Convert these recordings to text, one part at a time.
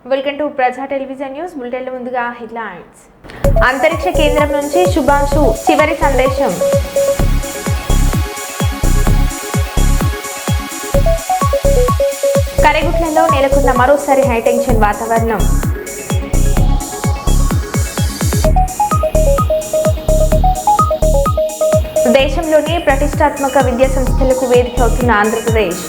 Welcome to ప్రజా television news bulletin. ముందుగా headlines. అంతరిక్ష కేంద్రం నుంచి శుభాంశు చివరి సందేశం. కరెగుట్లలో నెలకొన్న మరోసారి హైటెన్షన్ వాతావరణం. దేశంలోనే ప్రతిష్టాత్మక విద్యా సంస్థలకు వేదిక అవుతున్న ఆంధ్రప్రదేశ్.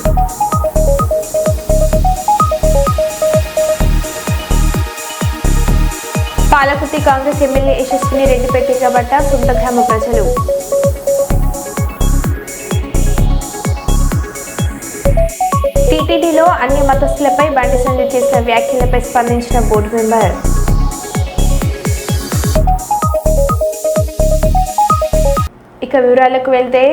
పాలకుర్తి కాంగ్రెస్ ఎమ్మెల్యే యశస్విని రెడ్డిపై తిరగబడ్డ సొంత గ్రామ ప్రజలు. టీటీడీలో అన్ని మతస్థులపై బండి సంజయ్ చేసిన వ్యాఖ్యలపై స్పందించిన బోర్డు మెంబర్. ఇక వివరాలకు వెళ్తే,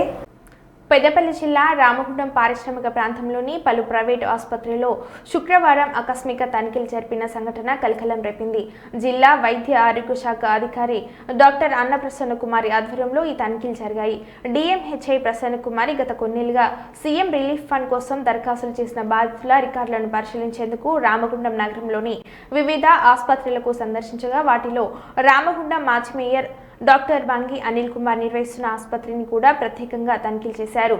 పెద్దపల్లి జిల్లా రామగుండం పారిశ్రామిక ప్రాంతంలోని పలు ప్రైవేటు ఆసుపత్రుల్లో శుక్రవారం ఆకస్మిక తనిఖీలు జరిపిన సంఘటన కలకలం రేపింది. జిల్లా వైద్య ఆరోగ్య శాఖ అధికారి డాక్టర్ అన్నప్రసన్న కుమారి ఆధ్వర్యంలో ఈ తనిఖీలు జరిగాయి. డిఎంహెచ్ఐ ప్రసన్న కుమారి గత కొన్నేళ్లుగా సీఎం రిలీఫ్ ఫండ్ కోసం దరఖాస్తులు చేసిన బాధితుల రికార్డులను పరిశీలించేందుకు రామగుండం నగరంలోని వివిధ ఆసుపత్రులకు సందర్శించగా వాటిలో రామగుండం మాజీ మేయర్ డాక్టర్ బంగి అనిల్ కుమార్ నిర్వహిస్తున్న ఆసుపత్రిని కూడా ప్రత్యేకంగా తనిఖీలు చేశారు.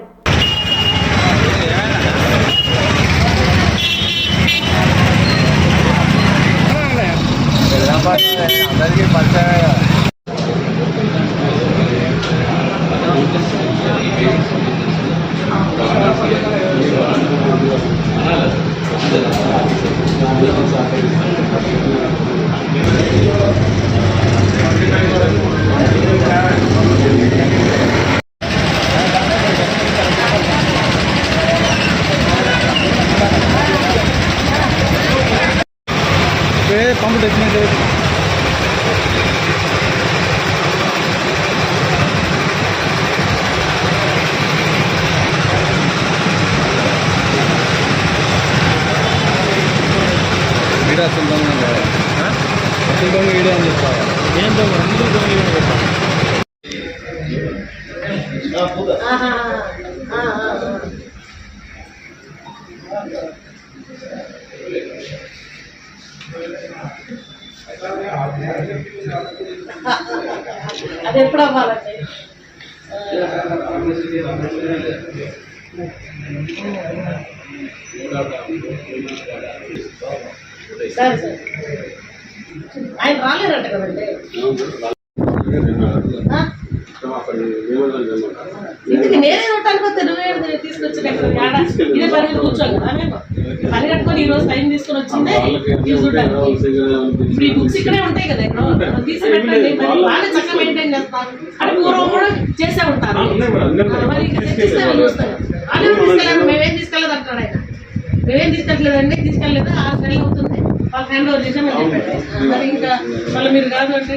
అది ఎప్పుడు అవ్వాలండి? సరే సరే, ఆయన రాలేరంట కదండి. ఇంటికి నేనే ఉంటాను, నువ్వే తీసుకొచ్చిన ఇదే పని మీద కూర్చోను కదా. మేము పని కట్టుకొని ఈ రోజు టైం తీసుకొని వచ్చిందే చూడడానికి. ఇప్పుడు ఈ బుక్స్ ఇక్కడే ఉంటాయి కదా, ఇక్కడ తీసి పెట్టండి. మరి వాళ్ళే చక్కగా మెయింటైన్ చేస్తారు. అది పూర్వం కూడా చేసే ఉంటారు. మరి తెచ్చిస్తే వాళ్ళు చూస్తారు. వాళ్ళే తీసుకెళ్ళారు, మేమేం తీసుకెళ్ళదు అంటాడు ఆయన. మేమేం తీసుకెళ్ళలేదండి, తీసుకెళ్ళలేదు. 6 నెలలు అవుతుంది వాళ్ళకి హ్యాండ్ ఓవర్ చేసామని చెప్పండి. మరి ఇంకా మళ్ళీ మీరు కాదు అంటే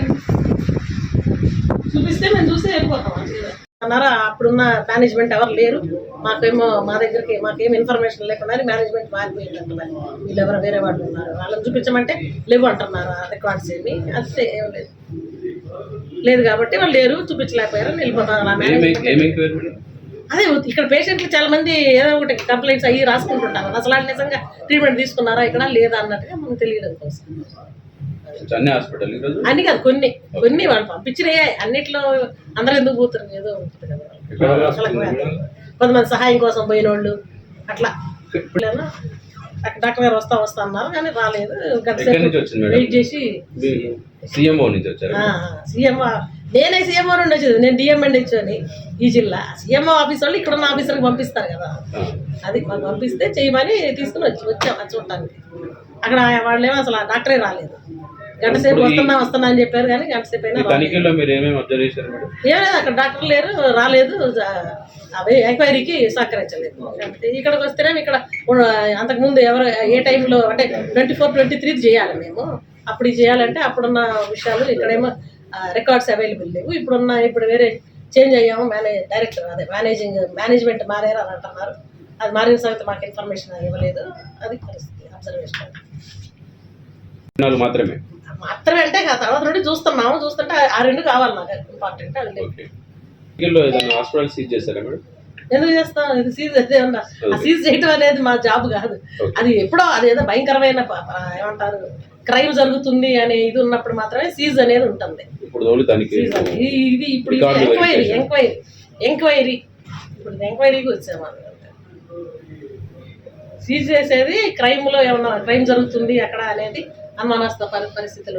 చూపిస్తే మేము చూస్తే వెళ్ళిపోతాం అన్నారా. అప్పుడున్న మేనేజ్మెంట్ ఎవరు లేరు, మాకేమో మా దగ్గరికి మాకేం ఇన్ఫర్మేషన్ లేకుండా మేనేజ్మెంట్ మారిపోయింది అంటున్నారు. వీళ్ళు ఎవరు వేరే వాళ్ళు ఉన్నారు, వాళ్ళని చూపించమంటే లేవు అంటున్నారు. ఆ రికార్డ్స్ ఏమి అంతే ఏం లేదు కాబట్టి వాళ్ళు లేరు, చూపించలేకపోయారు, వెళ్ళిపోతారు. అదే ఇక్కడ పేషెంట్లు చాలా మంది ఏదో ఒకటి కంప్లైంట్స్ అయ్యి రాసుకుంటుంటారు. అసలు నిజంగా ట్రీట్మెంట్ తీసుకున్నారా ఇక్కడ లేదా అన్నట్టుగా మనకు తెలియడం కోసం. అన్ని కాదు, కొన్ని కొన్ని వాళ్ళు పంపించినాయి. అన్నిట్లో అందరూ ఎందుకు పోతారు, ఏదో ఉంటుంది కదా. కొంతమంది సహాయం కోసం పోయిన వాళ్ళు అట్లా డాక్టర్ గారు వస్తా అన్నారు కానీ రాలేదు. వెయిట్ చేసి సీఎంఓ నుంచి వచ్చారు. నేనే సీఎంఓ నుండి వచ్చేది, నేను డిఎంఎండ్ ఇచ్చాను ఈ జిల్లా. సీఎంఓ ఆఫీస్ వాళ్ళు ఇక్కడ ఉన్న ఆఫీసర్కి పంపిస్తారు కదా, అది మాకు పంపిస్తే చేయమని తీసుకుని వచ్చాం అది చూడటానికి. అక్కడ వాళ్ళేమో అసలు డాక్టరే రాలేదు. గంట సేపు వస్తున్నా అని చెప్పారు కానీ గంట సేపు అయినా ఏం లేదు. అక్కడ డాక్టర్ లేరు, రాలేదు, అవి ఎంక్వైరీకి సహకరించలేదు. ఇక్కడికి వస్తేనే ఇక్కడ అంతకుముందు ఎవరు ఏ టైంలో అంటే 24, 23 చేయాలి మేము. అప్పుడు చేయాలంటే అప్పుడున్న విషయాలు ఇక్కడేమో రికార్డ్స్ అవైలబుల్ లేవు. ఇప్పుడు వేరే చేంజ్ అయ్యాము, డైరెక్టర్ అదే మేనేజ్మెంట్ మారారు అని అంటున్నారు. అది మారిన సంగతి మాకు ఇన్ఫర్మేషన్ ఇవ్వలేదు. అది పరిస్థితి అబ్జర్వేషన్ మాత్రమే అంటే తర్వాత నుండి చూస్తుంటే ఆ 2 కావాలి నాకు ఇంపార్టెంట్. అది హాస్పిటల్ సీజ్ చేశారా మేడం? ఎందుకు చేస్తాం? ఇది సీజ్ అయితే ఉన్నా ఆ సీజ్ చేయటం అనేది మా జాబ్ కాదు. అది ఎప్పుడో అదేదో భయంకరమైన ఏమంటారు క్రైమ్ జరుగుతుంది అనే ఇది ఉన్నప్పుడు మాత్రమే సీజ్ అనేది ఉంటుంది. ఇది ఇప్పుడు ఎంక్వైరీ ఇప్పుడు ఎంక్వైరీకి వచ్చాము. సీజ్ చేసేది క్రైమ్లో ఏమన్నా క్రైమ్ జరుగుతుంది అక్కడ అనేది అనుమానాస్పద పరిస్థితులు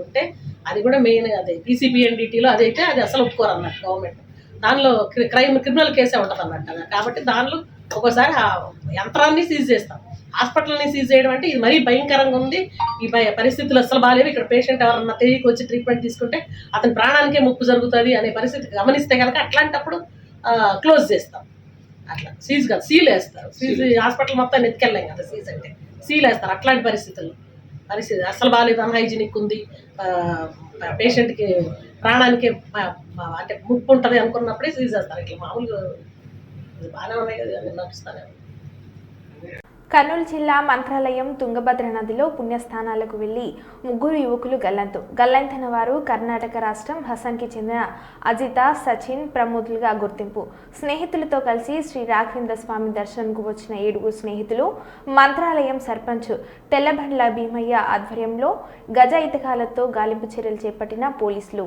ఉంటే అది కూడా మెయిన్ అదే PCPNDTలో అదైతే అది అసలు ఒప్పుకోరు అన్నట్టు గవర్నమెంట్. దానిలో క్రిమినల్ కేసే ఉంటుంది అన్నట్టు కదా. కాబట్టి దానిలో ఒక్కోసారి ఆ యంత్రాన్ని సీజ్ చేస్తాం. హాస్పిటల్ని సీజ్ చేయడం అంటే ఇది మరీ భయంకరంగా ఉంది, ఈ పరిస్థితులు అసలు బాగాలేవు, ఇక్కడ పేషెంట్ ఎవరన్నా తెలియకి వచ్చి ట్రీట్మెంట్ తీసుకుంటే అతని ప్రాణానికే ముప్పు జరుగుతుంది అనే పరిస్థితి గమనిస్తే కనుక అట్లాంటప్పుడు క్లోజ్ చేస్తాం. అట్లా సీజ్ కాదు, సీల్ వేస్తారు. సీజ్ హాస్పిటల్ మొత్తం ఎత్తుకెళ్ళాం కదా, సీజ్ అంటే సీల్ వేస్తారు. అట్లాంటి పరిస్థితి అసలు బాగాలేదు, అన్హైజీనిక్ ఉంది, పేషెంట్కి ప్రాణానికి అంటే ముప్పు ఉంటుంది అనుకున్నప్పుడే సీజ్ చేస్తారు. ఇట్లా మామూలుగా బాగానే ఉన్నాయి కదా నడుస్తానే. కర్నూలు జిల్లా మంత్రాలయం తుంగభద్ర నదిలో పుణ్యస్థానాలకు వెళ్లి 3 యువకులు గల్లంతైన వారు కర్ణాటక రాష్ట్రం హసన్కి చెందిన అజిత, సచిన్, ప్రమోద్లుగా గుర్తింపు. స్నేహితులతో కలిసి శ్రీ రాఘవేంద్ర స్వామి దర్శనంకు వచ్చిన 7 స్నేహితులు మంత్రాలయం సర్పంచ్ తెల్లబండ్ల భీమయ్య ఆధ్వర్యంలో గజ ఈతకాలతో గాలింపు చర్యలు చేపట్టిన పోలీసులు.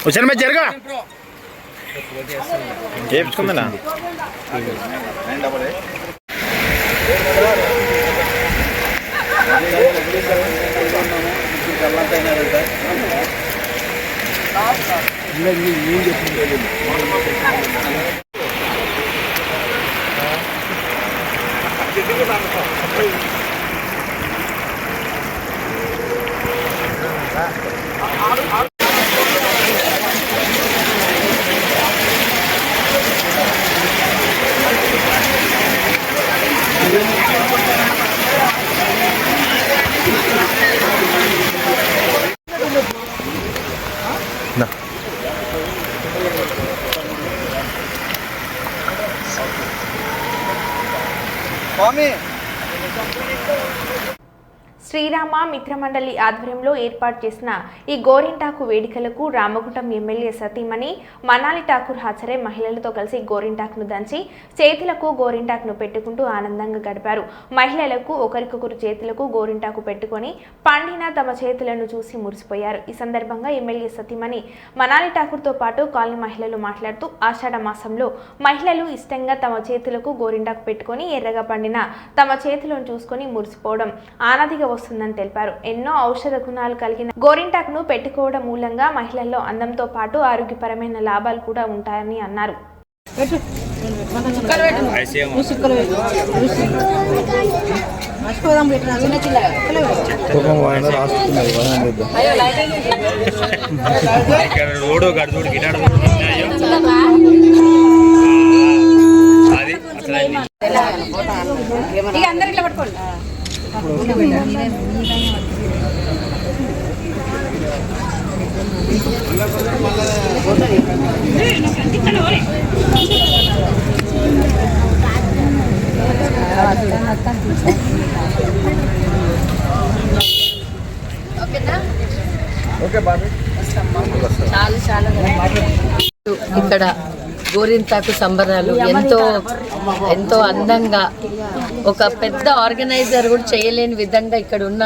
వచ్చాను మరి జరగా చేపించుకుందా శ్రీరామ మిత్రమండలి ఆధ్వర్యంలో ఏర్పాటు చేసిన ఈ గోరింటాకు వేడుకలకు రామగుండం ఎమ్మెల్యే సతీమణి మనాలి ఠాకూర్ హాజరై మహిళలతో కలిసి గోరింటాకును దంచి చేతులకు గోరింటాకును పెట్టుకుంటూ ఆనందంగా గడిపారు. మహిళలకు ఒకరికొకరు చేతులకు గోరింటాకు పెట్టుకొని పండిన తమ చేతులను చూసి మురిసిపోయారు. ఈ సందర్భంగా ఎమ్మెల్యే సతీమణి మనాలి ఠాకూర్తో పాటు కాలనీ మహిళలు మాట్లాడుతూ ఆషాఢ మాసంలో మహిళలు ఇష్టంగా తమ చేతులకు గోరింటాకు పెట్టుకొని ఎర్రగా పండిన తమ చేతులను చూసుకొని మురిసిపోవడం ఆనదిగా వస్తుందని తెలిపారు. ఎన్నో ఔషధ గుణాలు కలిగిన గోరింటాకును పెట్టుకోవడం మూలంగా మహిళల్లో అందంతో పాటు ఆరోగ్యపరమైన లాభాలు కూడా ఉంటాయని అన్నారు. ఇక్కడ గోరింటాకు సంబరాలు ఎంతో అందంగా ఒక పెద్ద ఆర్గనైజర్ కూడా చేయలేని విధంగా ఇక్కడ ఉన్న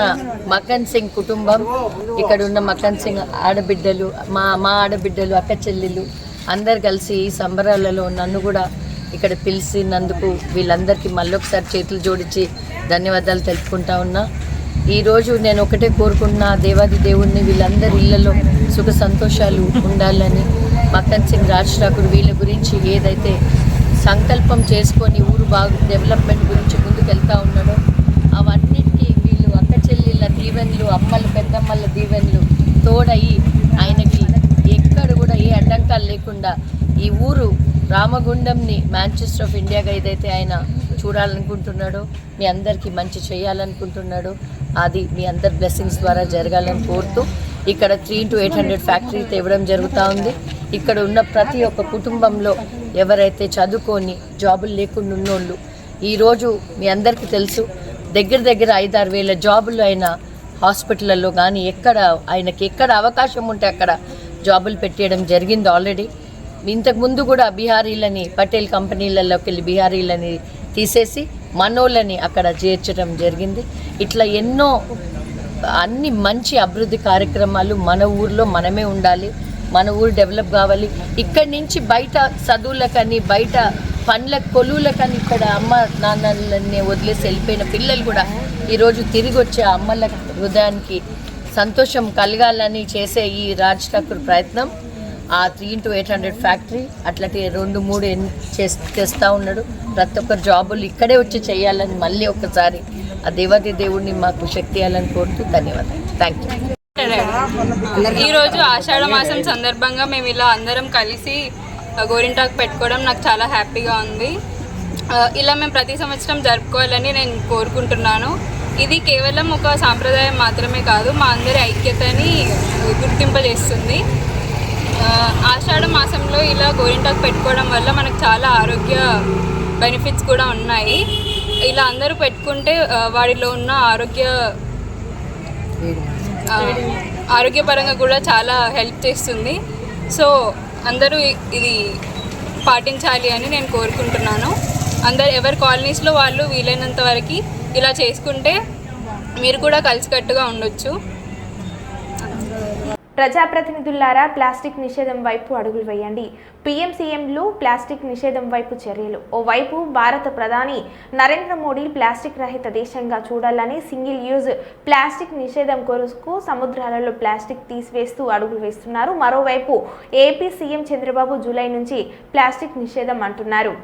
మకన్ సింగ్ కుటుంబం, ఇక్కడ ఉన్న మకన్ సింగ్ ఆడబిడ్డలు, మా ఆడబిడ్డలు, అక్క చెల్లెళ్ళు అందరు కలిసి ఈ సంబరాలలో నన్ను కూడా ఇక్కడ పిలిచినందుకు వీళ్ళందరికీ మళ్ళొకసారి చేతులు జోడించి ధన్యవాదాలు తెలుపుకుంటా ఉన్నా. ఈరోజు నేను ఒకటే కోరుకున్నా, దేవాది దేవుణ్ణి వీళ్ళందరి ఇళ్లలో సుఖ సంతోషాలు ఉండాలని. మకన్ సింగ్, రాజ్ ఠాకూర్ వీళ్ళ గురించి ఏదైతే సంకల్పం చేసుకొని ఊరు డెవలప్మెంట్ గురించి ముందుకు వెళ్తూ ఉన్నాడో అవన్నిటికీ వీళ్ళు అక్క చెల్లెళ్ళ దీవెనలు, అమ్మల పెద్దమ్మల దీవెనలు తోడయి ఆయనకి ఎక్కడ కూడా ఏ అడ్డంకాలు లేకుండా ఈ ఊరు రామగుండంని మాంచెస్టర్ ఆఫ్ ఇండియాగా ఏదైతే ఆయన చూడాలనుకుంటున్నాడో, మీ అందరికీ మంచి చేయాలనుకుంటున్నాడో అది మీ అందరి బ్లెస్సింగ్స్ ద్వారా జరగాలని కోరుతూ ఇక్కడ 3 to 800 ఫ్యాక్టరీ తేవడం జరుగుతూ ఉంది. ఇక్కడ ఉన్న ప్రతి ఒక్క కుటుంబంలో ఎవరైతే చదువుకొని జాబులు లేకుండా ఉన్నోళ్ళు ఈరోజు మీ అందరికీ తెలుసు దగ్గర 5-6 వేల జాబులు అయిన హాస్పిటల్లో కానీ ఆయనకి ఎక్కడ అవకాశం ఉంటే అక్కడ జాబులు పెట్టేయడం జరిగింది ఆల్రెడీ. ఇంతకుముందు కూడా బీహారీలని పటేల్ కంపెనీలలోకి వెళ్ళి బీహారీలని తీసేసి మనోళ్ళని అక్కడ చేర్చడం జరిగింది. ఇట్లా ఎన్నో అన్ని మంచి అభివృద్ధి కార్యక్రమాలు మన ఊర్లో మనమే ఉండాలి, మన ఊరు డెవలప్ కావాలి. ఇక్కడి నుంచి బయట చదువులకని బయట పండ్ల కొలువులకని ఇక్కడ అమ్మ నాన్నలని వదిలేసి వెళ్ళిపోయిన పిల్లలు కూడా ఈరోజు తిరిగి వచ్చే అమ్మల హృదయానికి సంతోషం కలగాలని చేసే ఈ రాజ్ ఠాకూర్ ప్రయత్నం ఆ 3x800 ఫ్యాక్టరీ అట్లాంటి 2-3 చేస్తూ ఉన్నాడు. ప్రతి ఒక్కరు జాబులు ఇక్కడే వచ్చి చేయాలని మళ్ళీ ఒకసారి ఆ దేవాది దేవుడిని మాకు శక్తి ఇవ్వాలని కోరుతూ ధన్యవాదాలు. Thank you. ఈరోజు ఆషాఢ మాసం సందర్భంగా మేము ఇలా అందరం కలిసి గోరింటాకు పెట్టుకోవడం నాకు చాలా హ్యాపీగా ఉంది. ఇలా మేము ప్రతి సంవత్సరం జరుపుకోవాలని నేను కోరుకుంటున్నాను. ఇది కేవలం ఒక సాంప్రదాయం మాత్రమే కాదు, మా అందరి ఐక్యతని గుర్తింపజేస్తుంది. ఆషాఢ మాసంలో ఇలా గోరింటాకు పెట్టుకోవడం వల్ల మనకు చాలా ఆరోగ్య బెనిఫిట్స్ కూడా ఉన్నాయి. ఇలా అందరూ పెట్టుకుంటే వాడిలో ఉన్న ఆరోగ్యపరంగా కూడా చాలా హెల్ప్ చేస్తుంది. సో అందరూ ఇది పాటించాలి అని నేను కోరుకుంటున్నాను. ఎవరి కాలనీస్లో వాళ్ళు వీలైనంత వరకు ఇలా చేసుకుంటే మీరు కూడా కలిసికట్టుగా ఉండొచ్చు. ప్రజాప్రతినిధులారా, ప్లాస్టిక్ నిషేధం వైపు అడుగులు వేయండి. పీఎంసీఎంలు ప్లాస్టిక్ నిషేధం వైపు చర్యలు. ఓవైపు భారత ప్రధాని నరేంద్ర మోడీ ప్లాస్టిక్ రహిత దేశంగా చూడాలని సింగిల్ యూజ్ ప్లాస్టిక్ నిషేధం కొరకు సముద్రాలలో ప్లాస్టిక్ తీసివేస్తూ అడుగులు వేస్తున్నారు. మరోవైపు ఏపీ సీఎం చంద్రబాబు జూలై నుంచి ప్లాస్టిక్ నిషేధం అంటున్నారు.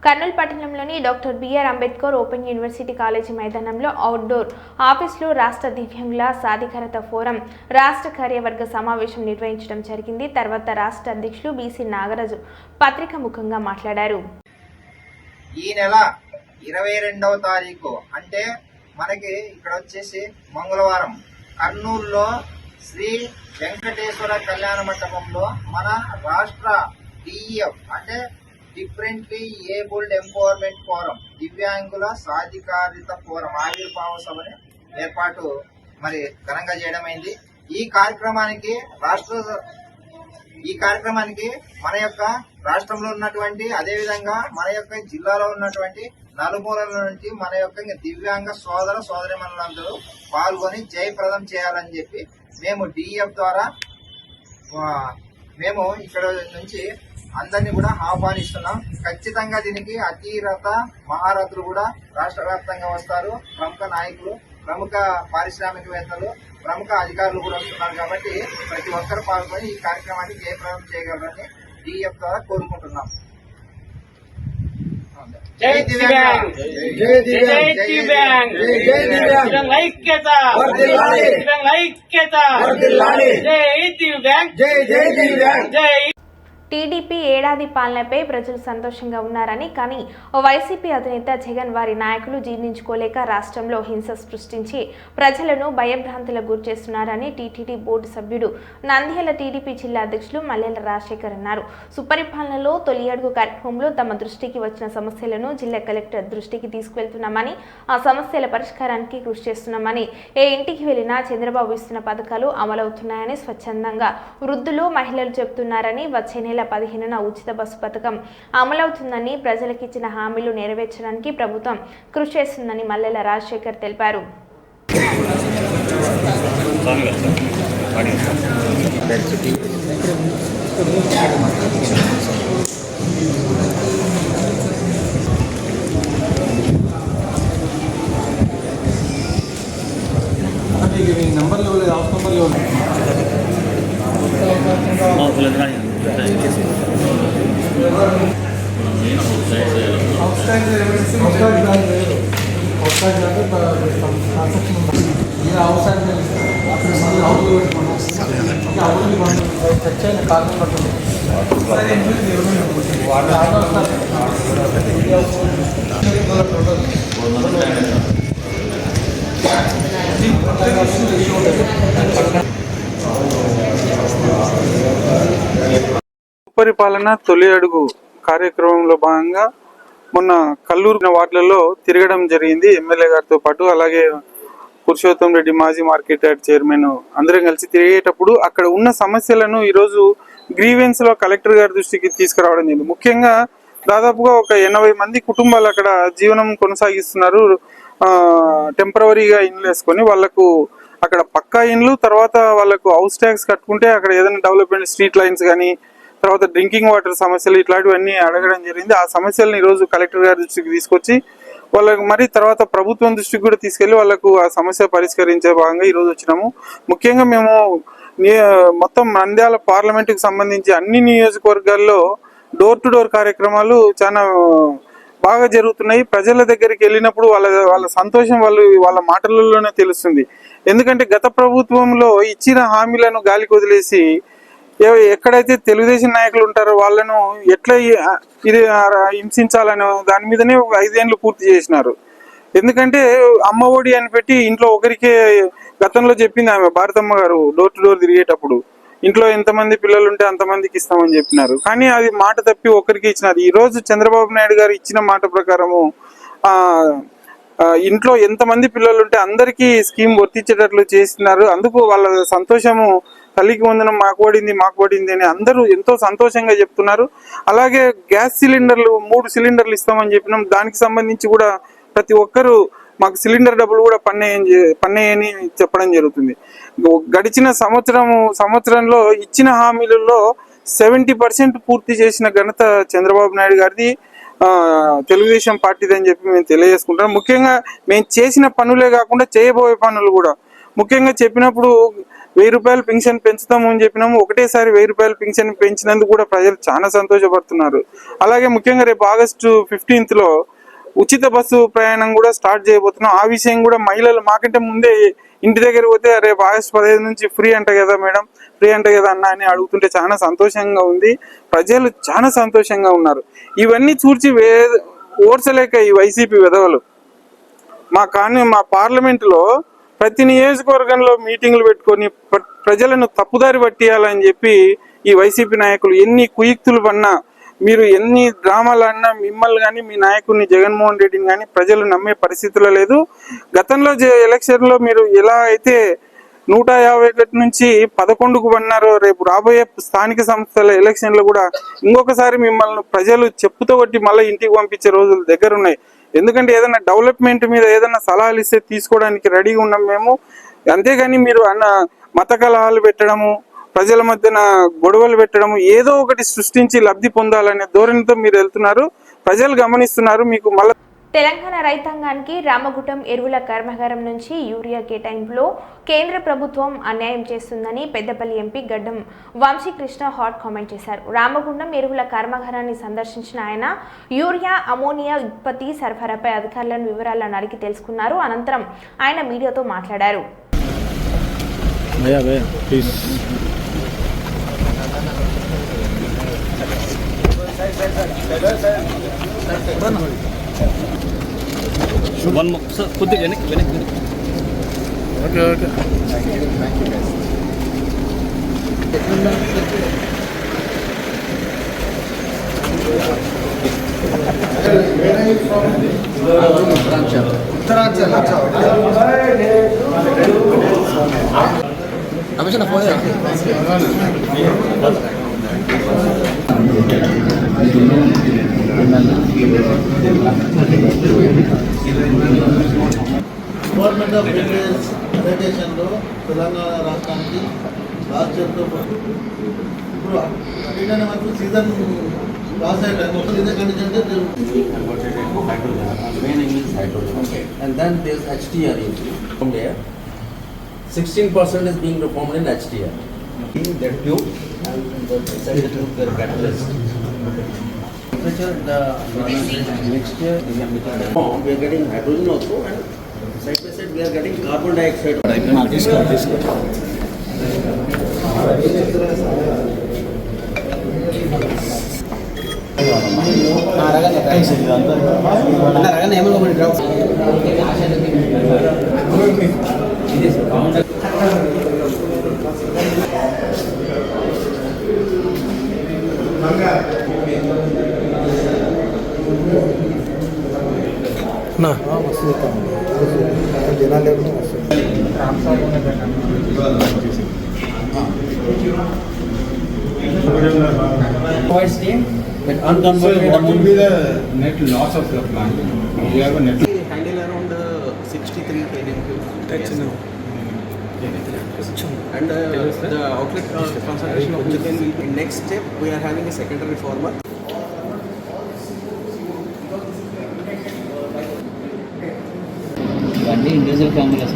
కర్నూలు పట్టణంలోని doctor BR Ambedkar open university college outdoor అవుట్డోర్ ఆఫీసులో రాష్ట్ర దివ్యాంగుల సాధికారత ఫోరం రాష్ట్ర కార్యవర్గ సమావేశం నిర్వహించడం జరిగింది. తర్వాత రాష్ట్ర అధ్యక్షులు బీసీ నాగరాజు పత్రిక ముఖంగా మాట్లాడారు. ఈ నెల 22వ తారీఖు అంటే మనకి ఇక్కడ వచ్చేసి మంగళవారం కర్నూలులో శ్రీ వెంకటేశ్వర కళ్యాణ మండపంలో మన రాష్ట్ర డిఎఫ్ అంటే డిఫరెంట్లీ ఏబుల్డ్ ఎంపవర్మెంట్ ఫోరం దివ్యాంగుల సాధికారిత ఫోరం ఆవిర్భావ సభని ఏర్పాటు మరి ఘనంగా చేయడమైంది. ఈ కార్యక్రమానికి మన యొక్క రాష్ట్రంలో ఉన్నటువంటి అదేవిధంగా మన యొక్క జిల్లాలో ఉన్నటువంటి నలుమూలల నుంచి మన యొక్క దివ్యాంగ సోదరిమణులందరూ పాల్గొని జయప్రదం చేయాలని చెప్పి మేము డిఎఫ్ ద్వారా మేము ఇక్కడ నుంచి అందరినీ కూడా ఆహ్వానిస్తున్నాం. ఖచ్చితంగా దీనికి అతిరథ మహారథులు కూడా రాష్ట్ర వ్యాప్తంగా వస్తారు. ప్రముఖ నాయకులు, ప్రముఖ పారిశ్రామికవేత్తలు, ప్రముఖ అధికారులు కూడా వస్తున్నారు. కాబట్టి ప్రతి ఒక్కరు పాల్గొని ఈ కార్యక్రమాన్ని జయప్రదం చేయగలరని డిఎఫ్ ద్వారా కోరుకుంటున్నాం. జై దివ్యాంగ్, జై దివ్యాంగ్, జై దివ్యాంగ్, జై దివ్యాంగ్, ఐక్యత, దివ్యాంగ్ ఐక్యత, జై దివ్యాంగ్, జై జై దివ్యాంగ్, జై. టీడీపీ ఏడాది పాలనపై ప్రజలు సంతోషంగా ఉన్నారని, కానీ వైసీపీ అధినేత జగన్ వారి నాయకులు జీర్ణించుకోలేక రాష్ట్రంలో హింస సృష్టించి ప్రజలను భయభ్రాంతులకు గురిచేస్తున్నారని టీటీడీ బోర్డు సభ్యుడు నంద్యాల టీడీపీ జిల్లా అధ్యక్షులు మల్లెల రాజశేఖర్ అన్నారు. సుపరిపాలనలో తొలి అడుగు కార్యక్రమంలో తమ దృష్టికి వచ్చిన సమస్యలను జిల్లా కలెక్టర్ దృష్టికి తీసుకువెళ్తున్నామని, ఆ సమస్యల పరిష్కారానికి కృషి చేస్తున్నామని, ఏ ఇంటికి వెళ్లినా చంద్రబాబు ఇస్తున్న పథకాలు అమలవుతున్నాయని స్వచ్ఛందంగా వృద్ధులు, మహిళలు చెబుతున్నారని, వచ్చే నెల 15న ఉచిత బస్సు పథకం అమలవుతుందని, ప్రజలకు ఇచ్చిన హామీలు నెరవేర్చడానికి ప్రభుత్వం కృషి చేస్తుందని మల్లెల రాజశేఖర్ తెలిపారు. పరిపాలన తొలి అడుగు కార్యక్రమంలో భాగంగా మొన్న కల్లూరు వార్డులలో తిరగడం జరిగింది ఎమ్మెల్యే గారితో పాటు. అలాగే పురుషోత్తం రెడ్డి మాజీ మార్కెట్ యార్డ్ చైర్మన్ అందరం కలిసి తిరిగేటప్పుడు అక్కడ ఉన్న సమస్యలను ఈరోజు గ్రీవెన్స్ లో కలెక్టర్ గారి దృష్టికి తీసుకురావడం జరిగింది. ముఖ్యంగా దాదాపుగా ఒక 80 మంది కుటుంబాలు అక్కడ జీవనం కొనసాగిస్తున్నారు. టెంపరవరీగా ఇండ్లు వేసుకొని వాళ్ళకు అక్కడ పక్కా ఇండ్లు, తర్వాత వాళ్ళకు హౌస్ ట్యాక్స్ కట్టుకుంటే అక్కడ ఏదైనా డెవలప్మెంట్ స్ట్రీట్ లైన్స్ కానీ తర్వాత డ్రింకింగ్ వాటర్ సమస్యలు ఇట్లాంటివన్నీ అడగడం జరిగింది. ఆ సమస్యలను ఈరోజు కలెక్టర్ గారి దృష్టికి తీసుకొచ్చి వాళ్ళకు మరి తర్వాత ప్రభుత్వం దృష్టికి కూడా తీసుకెళ్లి వాళ్ళకు ఆ సమస్య పరిష్కరించే భాగంగా ఈరోజు వచ్చినాము. ముఖ్యంగా మేము మొత్తం నంద్యాల పార్లమెంటుకి సంబంధించి అన్ని నియోజకవర్గాల్లో డోర్ టు డోర్ కార్యక్రమాలు చాలా బాగా జరుగుతున్నాయి. ప్రజల దగ్గరికి వెళ్ళినప్పుడు వాళ్ళ సంతోషం వాళ్ళ మాటలలోనే తెలుస్తుంది. ఎందుకంటే గత ప్రభుత్వంలో ఇచ్చిన హామీలను గాలికి వదిలేసి ఎక్కడైతే తెలుగుదేశం నాయకులు ఉంటారో వాళ్ళను ఎట్లా ఇది హింసించాలని దాని మీదనే 5 ఏళ్ళు పూర్తి చేసినారు. ఎందుకంటే అమ్మ ఒడి అని పెట్టి ఇంట్లో ఒకరికే గతంలో చెప్పింది ఆమె భారతమ్మ గారు డోర్ టు డోర్ తిరిగేటప్పుడు ఇంట్లో ఎంతమంది పిల్లలు ఉంటే అంతమందికి ఇస్తామని చెప్పినారు. కానీ అది మాట తప్పి ఒకరికి ఇచ్చినారు. ఈ రోజు చంద్రబాబు నాయుడు గారు ఇచ్చిన మాట ప్రకారము ఇంట్లో ఎంతమంది పిల్లలు ఉంటే అందరికీ స్కీమ్ వర్తించేటట్లు చేస్తున్నారు. అందుకు వాళ్ళ సంతోషము తల్లికి వందనం మాకు పడింది అని అందరూ ఎంతో సంతోషంగా చెప్తున్నారు. అలాగే గ్యాస్ సిలిండర్లు 3 సిలిండర్లు ఇస్తామని చెప్పినాం. దానికి సంబంధించి కూడా ప్రతి ఒక్కరూ మాకు సిలిండర్ డబ్బులు కూడా పన్నేయని చెప్పడం జరుగుతుంది. గడిచిన సంవత్సరంలో ఇచ్చిన హామీలలో 70% పూర్తి చేసిన ఘనత చంద్రబాబు నాయుడు గారిది, తెలుగుదేశం పార్టీది అని చెప్పి మేము తెలియజేసుకుంటాం. ముఖ్యంగా మేము చేసిన పనులే కాకుండా చేయబోయే పనులు కూడా ముఖ్యంగా చెప్పినప్పుడు 1000 రూపాయలు పింఛన్ పెంచుతాము అని చెప్పినాము. ఒకటేసారి 1000 రూపాయలు పింఛన్ పెంచినందుకు కూడా ప్రజలు చాలా సంతోషపడుతున్నారు. అలాగే ముఖ్యంగా రేపు ఆగస్టు 15th ఉచిత బస్సు ప్రయాణం కూడా స్టార్ట్ చేయబోతున్నాం. ఆ విషయం కూడా మహిళలు మాకంటే ముందే ఇంటి దగ్గర పోతే రేపు ఆగస్టు 15 నుంచి ఫ్రీ అంట కదా మేడం, ఫ్రీ అంట కదా అన్న అని అడుగుతుంటే చాలా సంతోషంగా ఉంది. ప్రజలు చాలా సంతోషంగా ఉన్నారు. ఇవన్నీ చూర్చి ఓర్చలేక ఈ వైసీపీ విధవలు మా పార్లమెంటులో ప్రతి నియోజకవర్గంలో మీటింగ్లు పెట్టుకొని ప్రజలను తప్పుదారి పట్టియాలని చెప్పి ఈ వైసీపీ నాయకులు ఎన్ని కుయుక్తులు పన్నా, మీరు ఎన్ని డ్రామాలు అన్నా మిమ్మల్ని కానీ మీ నాయకుడిని జగన్మోహన్ రెడ్డిని కానీ ప్రజలు నమ్మే పరిస్థితిలో లేదు. గతంలో ఎలక్షన్లో మీరు ఎలా అయితే 151 నుంచి 11కు పన్నారో రేపు రాబోయే స్థానిక సంస్థల ఎలక్షన్లు కూడా ఇంకొకసారి మిమ్మల్ని ప్రజలు చెప్పుతో కొట్టి మళ్ళీ ఇంటికి పంపించే రోజులు దగ్గర ఉన్నాయి. ఎందుకంటే ఏదైనా డెవలప్మెంట్ మీద ఏదైనా సలహాలు ఇస్తే తీసుకోవడానికి రెడీగా ఉన్నాం మేము. అంతేగాని మీరు మత కలహాలు పెట్టడము, ప్రజల మధ్యన గొడవలు పెట్టడము, ఏదో ఒకటి సృష్టించి లబ్ధి పొందాలనే ధోరణితో మీరు వెళ్తున్నారు. ప్రజలు గమనిస్తున్నారు. మీకు మళ్ళీ తెలంగాణ రైతాంగానికి రామగుండం ఎరువుల కర్మాగారం నుంచి యూరియా కేటాయింపులో కేంద్ర ప్రభుత్వం అన్యాయం చేస్తుందని పెద్దపల్లి ఎంపీ గడ్డం వంశీకృష్ణ హాట్ కామెంట్ చేశారు. రామగుండం ఎరువుల కర్మాగారాన్ని సందర్శించిన ఆయన యూరియా, అమోనియా ఉత్పత్తి సరఫరాపై అధికారులను వివరాలను అడిగి తెలుసుకున్నారు. అనంతరం ఆయన మీడియాతో మాట్లాడారు. గవర్నమెంట్ ఆఫ్ రేటేషన్లో తెలంగాణ రాష్ట్రానికి లాస్ట్ ఇయర్తో పాటు ఇప్పుడు 29 వరకు సీజన్ రాసాయి మొత్తం ఇదే కండిషన్ అంటే and then there's HDR from there 16% is being reformed in HDR. That tube and inside the tube there are catalyst. Temperature the mixture we are getting hydrogen also, and side by side we are getting carbon dioxide. But unconverted, what will be the net loss of the plant? You have a net. We handle around 63 km. That's enough. And the outlet concentration of chicken will be next step. We are having a secondary reformer. అన్ని individual formulas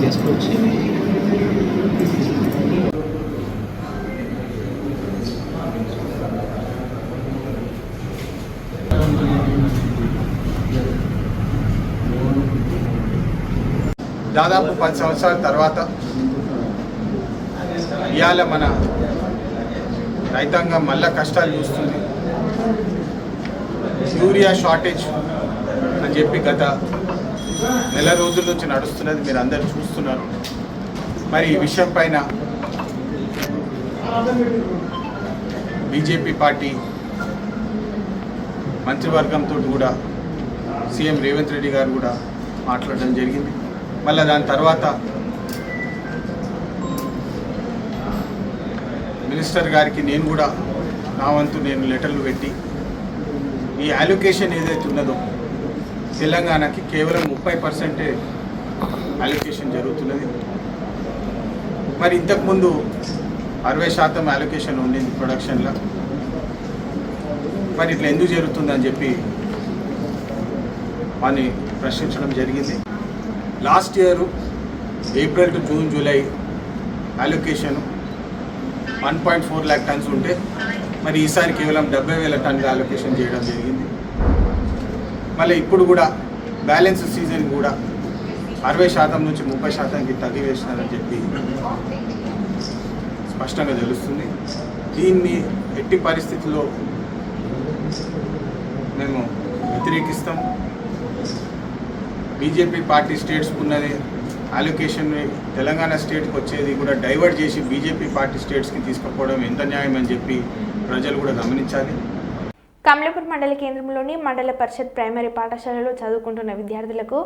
చేసుకోవచ్చు. దాదాపు 10 సంవత్సరాల తర్వాత ఇవాళ మన రైతాంగం మళ్ళా కష్టాలు చూస్తుంది. యూరియా షార్టేజ్ అని చెప్పి గత నెల రోజుల నుంచి నడుస్తున్నది మీరు అందరు చూస్తున్నారు. మరి ఈ విషయం పైన బీజేపీ పార్టీ మంత్రివర్గంతో కూడా సీఎం రేవంత్ రెడ్డి గారు కూడా మాట్లాడడం జరిగింది. మళ్ళీ దాని తర్వాత మినిస్టర్ గారికి నేను కూడా నా వంతు నేను లెటర్లు పెట్టి ఈ అలొకేషన్ ఏదైతే ఉన్నదో తెలంగాణకి కేవలం 30% అలొకేషన్ జరుగుతున్నది. మరి ఇంతకుముందు 60% అలొకేషన్ ఉండింది ప్రొడక్షన్లో. మరి ఇట్లా ఎందుకు జరుగుతుందని చెప్పి వాడిని ప్రశ్నించడం జరిగింది. Last year April to June July allocation 1.4 lakh turns ఉంటే మరి ఈసారి కేవలం 70,000 టన్నుల అలొకేషన్ చేయడం జరిగింది. మళ్ళీ ఇప్పుడు కూడా బ్యాలెన్స్ సీజన్ కూడా 60% నుంచి 30%కి తగ్గివేసినారని చెప్పి స్పష్టంగా తెలుస్తుంది. దీన్ని ఎట్టి పరిస్థితుల్లో మేము వ్యతిరేకిస్తాం. బీజేపీ పార్టీ స్టేట్స్కు ఉన్నది అలొకేషన్ తెలంగాణ స్టేట్కి వచ్చేది కూడా డైవర్ట్ చేసి బీజేపీ పార్టీ స్టేట్స్కి తీసుకుపోవడం ఎంత న్యాయం అని చెప్పి ప్రజలు కూడా గమనించాలి. కమలాపూర్ మండల కేంద్రంలోని మండల పరిషత్ ప్రైమరీ పాఠశాలలో చదువుకుంటున్న విద్యార్థులకు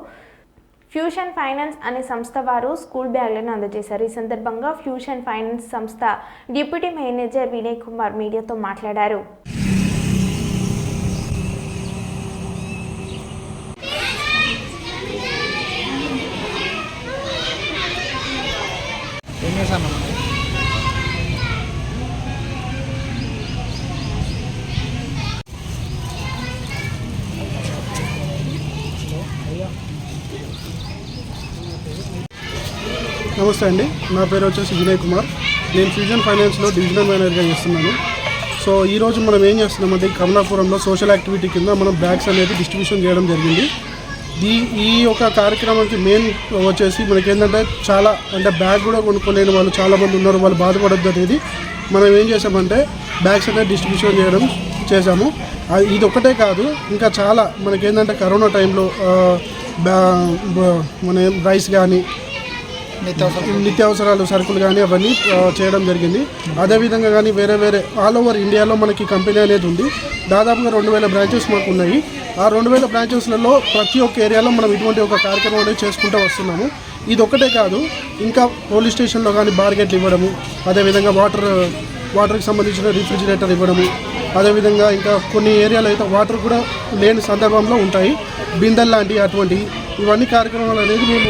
ఫ్యూషన్ ఫైనాన్స్ అనే సంస్థ వారు స్కూల్ బ్యాగ్లను అందజేశారు. ఈ సందర్భంగా ఫ్యూషన్ ఫైనాన్స్ సంస్థ డిప్యూటీ మేనేజర్ వినయ్ కుమార్ మీడియాతో మాట్లాడారు. నమస్తే అండి, నా పేరు వచ్చేసి వినయ్ కుమార్. నేను ఫ్యూజన్ ఫైనాన్స్లో డివిజనల్ మేనేజర్గా చేస్తున్నాను. సో ఈరోజు మనం ఏం చేస్తున్నామంటే కమలాపురంలో సోషల్ యాక్టివిటీ కింద మనం బ్యాగ్స్ అనేది డిస్ట్రిబ్యూషన్ చేయడం జరిగింది. ఈ యొక్క కార్యక్రమానికి మెయిన్ వచ్చేసి మనకేంటంటే చాలా అంటే బ్యాగ్ కూడా కొనుక్కోలేని వాళ్ళు చాలామంది ఉన్నారు, వాళ్ళు బాధపడద్దు అనేది మనం ఏం చేసామంటే బ్యాగ్స్ అనేది డిస్ట్రిబ్యూషన్ చేసాము. ఇది ఒక్కటే కాదు, ఇంకా చాలా మనకేంటంటే కరోనా టైంలో మన రైస్ కానీ నిత్యావసరాలు సరుకులు కానీ అవన్నీ చేయడం జరిగింది. అదేవిధంగా కానీ వేరే ఆల్ ఓవర్ ఇండియాలో మనకి కంపెనీ అనేది ఉంది. దాదాపుగా 2000 బ్రాంచెస్ మాకు ఉన్నాయి. ఆ 2000 బ్రాంచెస్లలో ప్రతి ఒక్క ఏరియాలో మనం ఇటువంటి ఒక కార్యక్రమం అనేది చేసుకుంటూ వస్తున్నాము. ఇది ఒక్కటే కాదు, ఇంకా పోలీస్ స్టేషన్లో కానీ బార్గెట్లు ఇవ్వడము, అదేవిధంగా వాటర్కి సంబంధించిన రిఫ్రిజిరేటర్ ఇవ్వడము, అదేవిధంగా ఇంకా కొన్ని ఏరియాలో అయితే వాటర్ కూడా లేని సందర్భంలో ఉంటాయి, బిందెల్ లాంటి అటువంటి ఇవన్నీ కార్యక్రమాలు అనేది మేము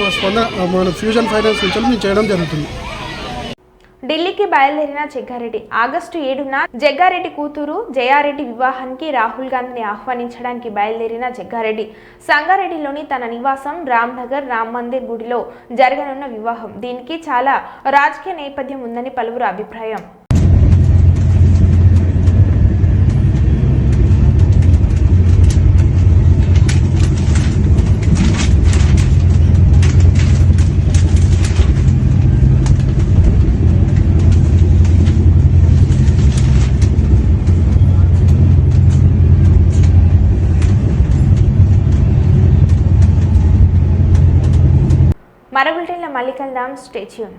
మన ఫ్యూజన్ ఫైనాన్స్ నుంచి మేము చేయడం జరుగుతుంది. ఢిల్లీకి బయలుదేరిన జగ్గారెడ్డి ఆగస్టు 7న జగ్గారెడ్డి కూతురు జయారెడ్డి వివాహానికి రాహుల్ గాంధీని ఆహ్వానించడానికి బయలుదేరిన జగ్గారెడ్డి సంగారెడ్డిలోని తన నివాసం రామ్నగర్ రామ్ మందిర్ గుడిలో జరగనున్న వివాహం. దీనికి చాలా రాజకీయ నేపథ్యం ఉందని పలువురు అభిప్రాయం. మరో బులెటిన్లో మళ్ళీ కలుద్దాం. Stay tune.